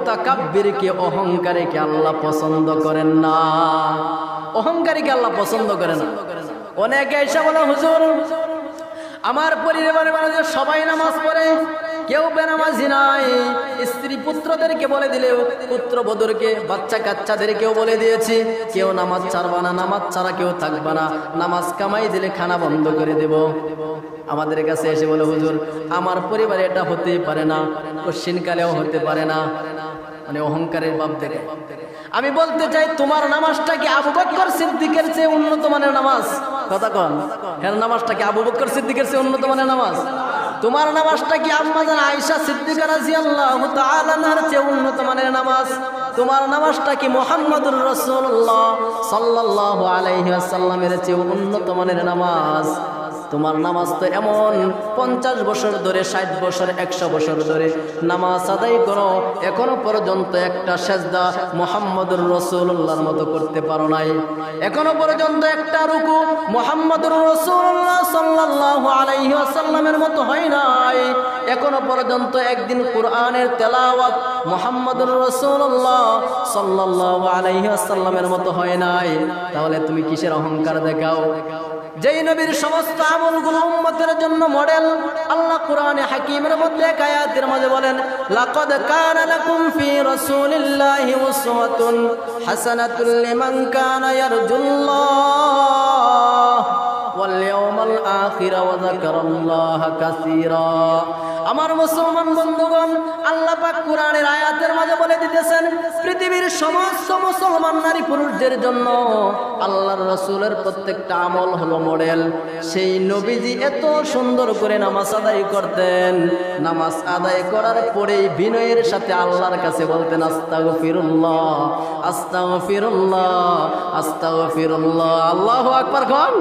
মুতাকাব্বিরকে, অহংকারীকে আল্লাহ পছন্দ করেন না। অহংকারীকে আল্লাহ পছন্দ করে না। অনেকে এসে বলে, হুজুর আমার পরিবারের মানুষ সবাই নামাজ পড়ে, কেউ বেনামাজি নাই। স্ত্রী পুত্রদেরকে বলে দিলে, পুত্রবধূরকে, বাচ্চা কাচ্চাদেরকেও বলে দিয়েছি, কেউ নামাজ ছাড়বা না, নামাজ ছাড়া কেউ থাকবা না, নামাজ কামাই দিলে খানা বন্ধ করে দেব। আমাদের কাছে এসে বলে, হুজুর আমার পরিবারে এটা হতেই পারে না, কোশ্চিনকালেও হতে পারে না। মানে অহংকারের ভাব দেখে। আমি বলতে চাই, তোমার নামাজটা কি আবু বকর সিদ্দিকের চেয়ে উন্নত মানের নামাজ? কথা কন, হ্যাঁ নামাজটা কি আবু বকর সিদ্দিকের চেয়ে উন্নত মানের নামাজ? তোমার নামাজটা কি আম্মা জান আয়েশা সিদ্দিকা রাদিয়াল্লাহু তাআলা আনহার চেয়ে উন্নত মানের নামাজ? তোমার নামাজটা কি মুহাম্মদুর রাসূলুল্লাহ সাল্লাল্লাহু আলাইহি ওয়াসাল্লামের চেয়ে উন্নত মানের নামাজ? তোমার নামাজ তো এমন 50 বছর ধরে, 60 বছর, 100 বছর ধরে নামাজ আদায় করো, এখনো পর্যন্ত একটা সেজদা মুহাম্মদুর রাসূলুল্লাহর মতো করতে পারো নাই। এখনো পর্যন্ত একটা রুকু মুহাম্মদুর রাসূলুল্লাহ সাল্লাল্লাহু আলাইহি ওয়াসাল্লামের মতো হয় নাই। এখনো পর্যন্ত একদিন কোরআনের তেলাওয়াত মুহাম্মদুর রাসূলুল্লাহ সাল্লাল্লাহু আলাইহি ওয়াসাল্লামের মতো হয় নাই। তাহলে তুমি কিসের অহংকার দেখাও? যেই নবীর সমস্ত আমলগুলো উম্মতের জন্য মডেল, আল্লাহ কোরআনে হাকিমের মধ্যে এক আয়াতের মাঝে বলেন, লাকাদ কানা লাকুম ফি রাসূলিল্লাহি উসওয়াতুন হাসানাতুল লিমান কানা ইয়ারজুল্লাহ ওয়াল ইয়াউমাল আখির ওয়া যাকারাল্লাহা কাসীরা। আমার মুসলমান বন্ধুগণ, আল্লাহ পাক কোরআনের আয়াতের মাঝে বলে দিতেছেন, পৃথিবীর সমস্ত মুসলমান নারী পুরুষদের জন্য আল্লাহর রাসূলের প্রত্যেকটা আমল হলো মডেল। সেই নবীজি এত সুন্দর করে নামাজ আদায় করতেন, নামাজ আদায় করার পরেই বিনয়ের সাথে আল্লাহর কাছে বলতেন, আস্তাগফিরুল্লাহ আস্তাগফিরুল্লাহ আস্তাগফিরুল্লাহ। আল্লাহু আকবার। কোন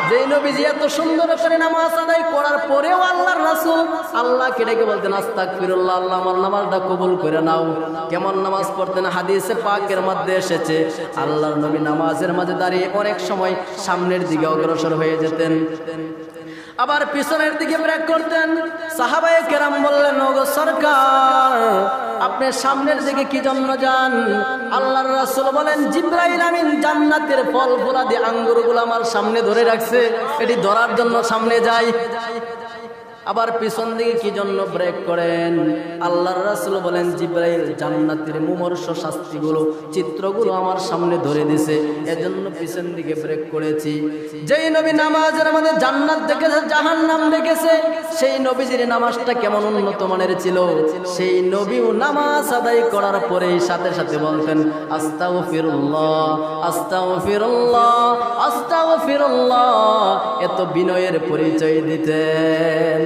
যে নবীজি এত সুন্দর করে নামাজ আদায় করার পরেও আল্লাহর রাসূল আল্লাহকে ডেকে বলতেন, আস্তাগফিরুল্লাহ, আল্লাহ আমার নামাজটা কবুল করে নাও। কেমন নামাজ পড়তেন? হাদিসে পাকের মধ্যে এসেছে, আল্লাহর নবী নামাজের মাঝে দাঁড়িয়ে অনেক সময় সামনের দিকে অগ্রসর হয়ে যেতেন, আবার পিছনের দিকে ব্রেক করতেন। সাহাবায়ে কেরাম বললেন, ওগো সরকার, আপনি সামনের দিকে কি জন্য যান? আল্লাহর রাসূল বলেন, জিবরাইল আমিন জান্নাতের ফল ফলাদি আঙ্গুরগুলো আমার সামনে ধরে রাখছে, এটি ধরার জন্য সামনে যাই। আবার পিছন দিকে কি জন্য ব্রেক করেন? আল্লাহর রাসূল বলেন, জিবরাইল জান্নাতের মুমূর্ষ শাস্তিগুলো, চিত্রগুলো আমার সামনে ধরে দিয়েছে, এজন্য পিছন দিকে ব্রেক করেছি। যেই নবী নামাজের মধ্যে জান্নাত দেখেছে, জাহান্নাম দেখেছে, সেই নবীজির নামাজটা কেমন উন্নত মানের ছিল। সেই নবীও নামাজ আদায় করার পরেই সাথে সাথে বলতেন, আস্তাগফিরুল্লাহ আস্তাগফিরুল্লাহ আস্তাগফিরুল্লাহ। এত বিনয়ের পরিচয় দিতেন।